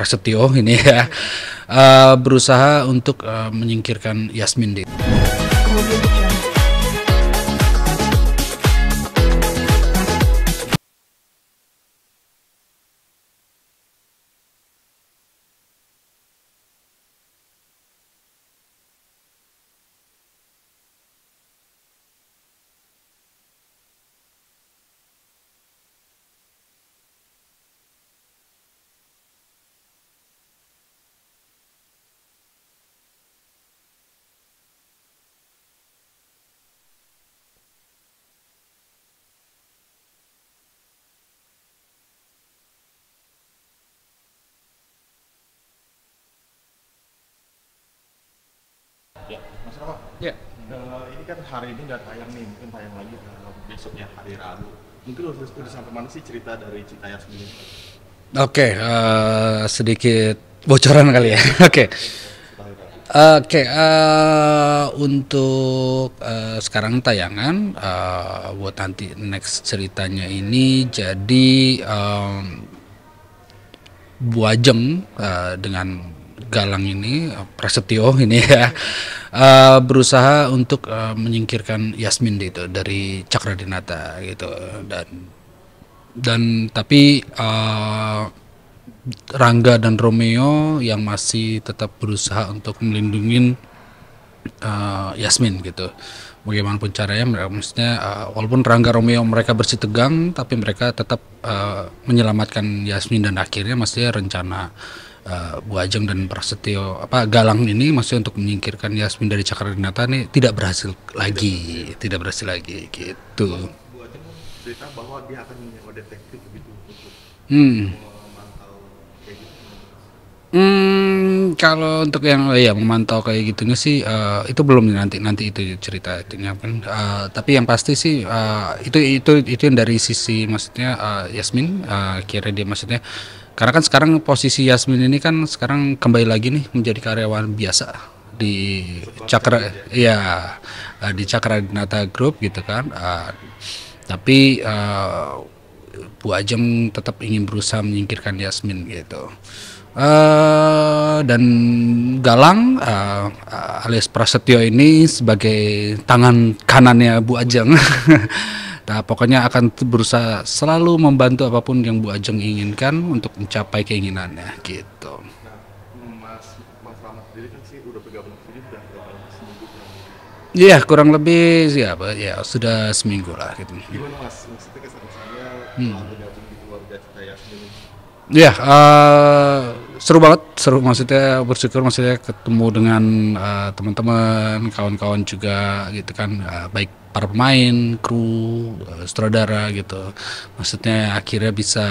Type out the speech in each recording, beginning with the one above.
Prasetyo ini ya berusaha untuk menyingkirkan Yasmin di. Ya, Mas Rama. Ya. Ini kan hari ini udah tayang nih, mungkin tayang lagi besoknya hari Rabu. Mungkin udah sampai mana sih cerita dari Cinta Yasmin ini? Oke, sedikit bocoran kali ya. Oke. Oke, untuk sekarang tayangan buat nanti next ceritanya ini jadi Bu Ajeng dengan Galang ini Prasetyo ini ya berusaha untuk menyingkirkan Yasmin itu dari Cakradinata gitu dan tapi Rangga dan Romeo yang masih tetap berusaha untuk melindungi Yasmin gitu. Bagaimanapun caranya mereka maksudnya walaupun Rangga Romeo mereka bersih tegang tapi mereka tetap menyelamatkan Yasmin dan akhirnya maksudnya rencana Bu Ajeng dan Prasetyo Galang ini maksudnya untuk menyingkirkan Yasmin dari Cakradinata ini tidak berhasil lagi gitu. Bu Ajeng cerita bahwa dia akan menyewa detektif begitu untuk memantau kayak gitu. Kalau untuk yang memantau kayak gitunya sih itu belum nanti itu cerita itunya kan. Tapi yang pasti sih itu yang dari sisi maksudnya Yasmin kira dia maksudnya karena kan sekarang posisi Yasmin ini kan sekarang kembali lagi nih menjadi karyawan biasa di di Cakradinata Group gitu kan. Tapi Bu Ajeng tetap ingin berusaha menyingkirkan Yasmin gitu. Dan Galang alias Prasetyo ini sebagai tangan kanannya Bu Ajeng. Nah, pokoknya akan berusaha selalu membantu apapun yang Bu Ajeng inginkan untuk mencapai keinginannya gitu. Nah, Mas Rama sendiri kan sih udah bergabung sini udah seminggu kurang lebih. Iya, kurang lebih sudah seminggu lah gitu. Gimana Mas? Maksudnya kesan-kesannya setelah bergabung di keluarga Cinta Yasmin ini? Ya, seru banget, maksudnya bersyukur maksudnya ketemu dengan teman-teman, kawan-kawan juga gitu kan, baik para pemain, kru, sutradara gitu. Maksudnya akhirnya bisa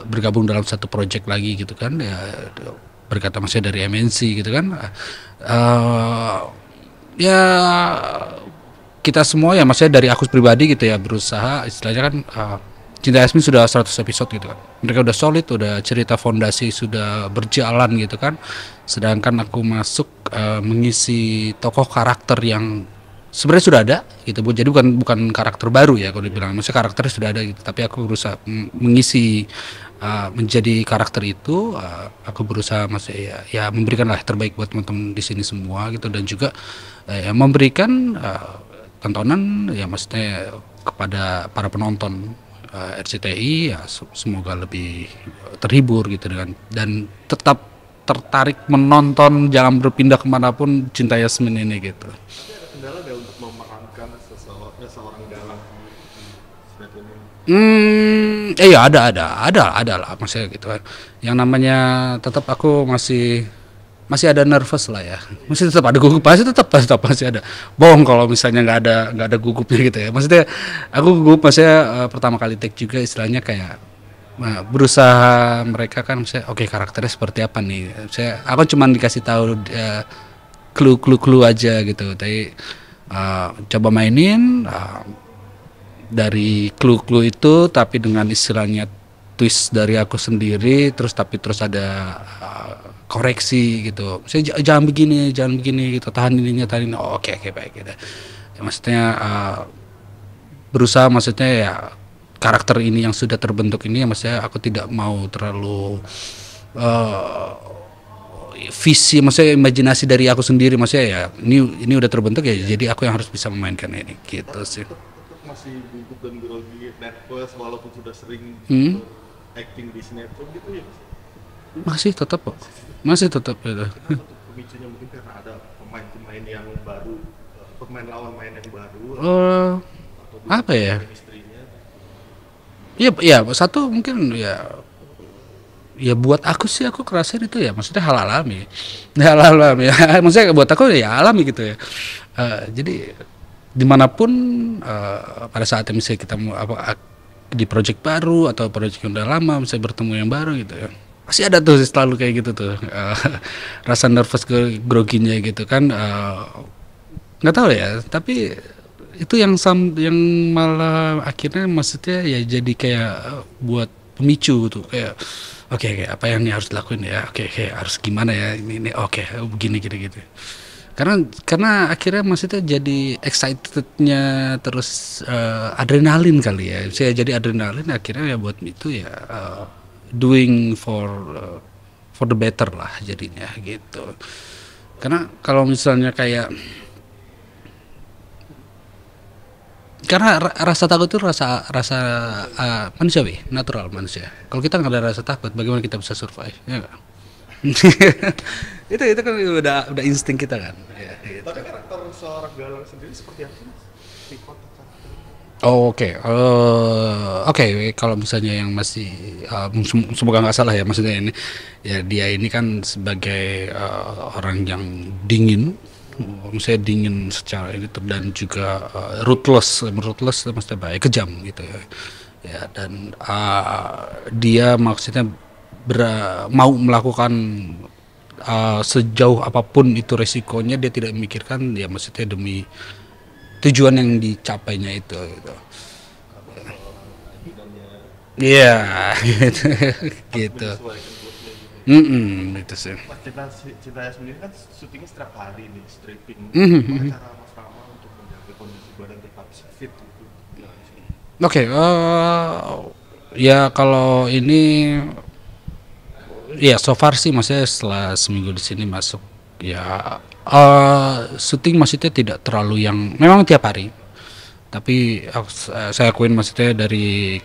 bergabung dalam satu project lagi gitu kan, ya berkata maksudnya dari MNC gitu kan. Ya kita semua ya maksudnya dari aku pribadi gitu ya berusaha istilahnya kan Cinta Yasmin sudah 100 episode gitu kan. Mereka udah solid, udah cerita fondasi sudah berjalan gitu kan. Sedangkan aku masuk mengisi tokoh karakter yang sebenarnya sudah ada gitu Bu. Jadi bukan karakter baru ya kalau dibilang. Maksudnya karakternya sudah ada gitu. Tapi aku berusaha mengisi menjadi karakter itu. Aku berusaha maksudnya ya memberikan lah terbaik buat teman-teman di sini semua gitu dan juga memberikan tontonan ya maksudnya kepada para penonton RCTI ya semoga lebih terhibur gitu dan tetap tertarik menonton, jangan berpindah kemanapun Cinta Yasmin ini gitu. Tapi ada kendala nggak untuk memerankan seorang Galang di sinetron ini? Ya ada lah maksudnya gitu kan. Yang namanya tetap aku masih ada nervous lah ya, masih tetap ada gugup, tetap masih ada. Bohong kalau misalnya nggak ada gugupnya gitu ya. Maksudnya aku gugup maksudnya pertama kali take juga istilahnya kayak berusaha mereka kan misalnya oke, karakternya seperti apa nih. Aku cuma dikasih tahu clue aja gitu. Tapi coba mainin dari clue itu tapi dengan istilahnya twist dari aku sendiri terus ada koreksi gitu. Saya jangan begini gitu, tahan ini. Oh, oke baik gitu. Ya, maksudnya berusaha maksudnya ya karakter ini yang sudah terbentuk ini ya maksudnya aku tidak mau terlalu eh, visi, maksudnya imajinasi dari aku sendiri, maksudnya ya ini udah terbentuk ya, jadi aku yang harus bisa memainkan ini gitu sih. Tetap masih gugup dan grogi, nervous walaupun sudah sering Hmm, acting di sinetron gitu ya. masih tetap kok, masih tetap gitu. Satu pemicunya mungkin karena ada pemain-pemain yang baru, pemain lawan main yang baru, Eh, atau apa ya? chemistry-nya. Iya, ya satu mungkin ya buat aku sih, aku kerasain itu ya maksudnya hal alami, hal alami ya. Maksudnya buat aku ya alami gitu ya. Jadi dimanapun, pada saat misalnya kita mau di project baru atau project yang udah lama misalnya bertemu yang baru gitu ya, pasti ada tuh selalu kayak gitu tuh, rasa nervous groginya gitu kan, nggak tahu ya, tapi itu yang malah akhirnya maksudnya ya jadi kayak buat pemicu tuh, kayak oke, apa yang ini harus dilakuin ya, oke, harus gimana ya ini oke, begini gini gitu, karena akhirnya maksudnya jadi excitednya terus, adrenalin kali ya, saya jadi adrenalin akhirnya ya buat itu ya, doing for the better lah jadinya gitu. Karena kalau misalnya kayak, karena rasa takut itu rasa rasa manusiawi, natural manusia. Kalau kita nggak ada rasa takut, bagaimana kita bisa survive? Ya nggak? Itu kan udah insting kita kan. Ya, gitu. Tapi karakter seorang Galang sendiri seperti apa sih, Mas? Sifat karakter. Oh, oke. Oke, kalau misalnya yang masih, semoga nggak salah ya, maksudnya ini ya, dia ini kan sebagai orang yang dingin, misalnya dingin secara ini dan juga ruthless maksudnya baik, kejam gitu ya. Ya, dan dia maksudnya mau melakukan, sejauh apapun itu resikonya, dia tidak memikirkan ya, maksudnya demi tujuan yang dicapainya itu gitu. Iya, gitu. Gitu. Menyesuaikan buatnya gitu. Itu sih. Mas Cinta sendiri kan syutingnya setiap hari nih, stripping. Mhm. Gimana cara Mas Rama untuk menjaga kondisi badan tetap fit gitu? Gimana sih? Oke, ya kalau ini ya so far sih, maksudnya setelah seminggu di sini masuk ya, syuting maksudnya tidak terlalu yang memang tiap hari, tapi saya akuin maksudnya dari,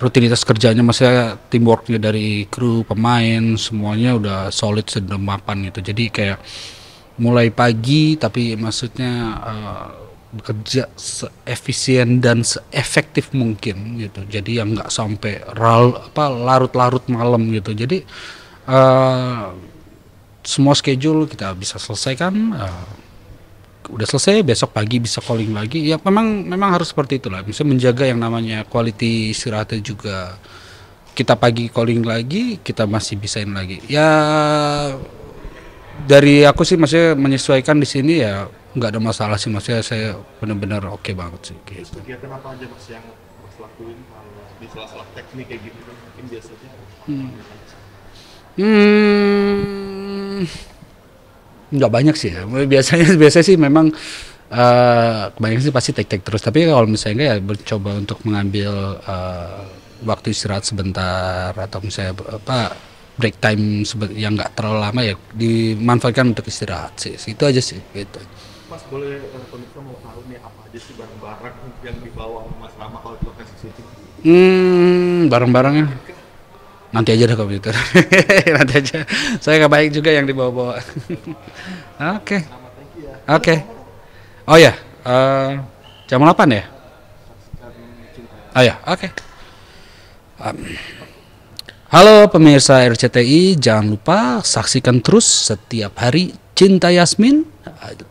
rutinitas kerjanya, maksudnya teamworknya dari kru, pemain, semuanya udah solid, sudah mapan gitu, jadi kayak mulai pagi tapi maksudnya, bekerja seefisien dan seefektif mungkin gitu, jadi yang nggak sampai larut-larut malam gitu, jadi eh, semua schedule kita bisa selesaikan, udah selesai besok pagi bisa calling lagi ya, memang harus seperti itulah, bisa menjaga yang namanya quality istirahatnya juga, kita pagi calling lagi kita masih bisain lagi ya. Dari aku sih maksudnya menyesuaikan di sini ya, nggak ada masalah sih, maksudnya saya benar-benar oke banget sih Terus gitu. kegiatan apa aja Mas yang Mas lakuin kalau di sela-sela teknik kayak gitu kan mungkin biasanya Hmm, nggak banyak sih ya. Biasanya sih memang, kebanyakan sih pasti tek-tek terus. Tapi kalau misalnya enggak ya mencoba untuk mengambil, waktu istirahat sebentar, atau misalnya break time yang nggak terlalu lama ya dimanfaatkan untuk istirahat sih. Itu aja sih gitu. Mas boleh pemirsa mau tahu nih apa aja sih barang-barang yang dibawa Mas Rama kalau ke lokasi syuting? Barang-barangnya nanti aja deh komputer. Nanti aja. Saya nggak baik juga yang dibawa-bawa. Oke. Rama, thank you ya. Oke. Oh ya, jam 8 ya? Saksikan Cinta ya. Oh ya, oke. Halo pemirsa RCTI, jangan lupa saksikan terus setiap hari Cinta Yasmin,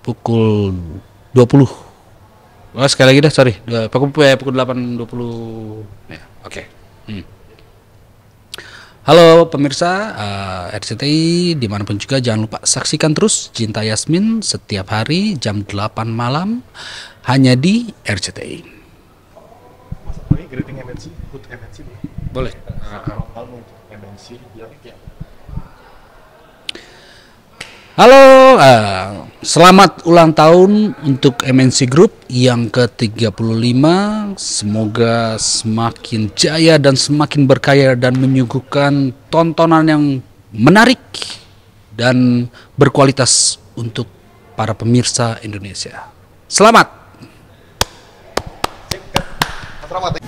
pukul 20. Oh, sekali lagi dah, sorry. Pukul 8.20. Ya, oke. Halo pemirsa, RCTI dimanapun juga, jangan lupa saksikan terus Cinta Yasmin setiap hari jam 8 malam hanya di RCTI. Mas apa ini greeting MNC, hood MNC Boleh. Salam untuk MNC ya kayak Halo, selamat ulang tahun untuk MNC Group yang ke-35. Semoga semakin jaya dan semakin berkaya dan menyuguhkan tontonan yang menarik dan berkualitas untuk para pemirsa Indonesia. Selamat! Selamat.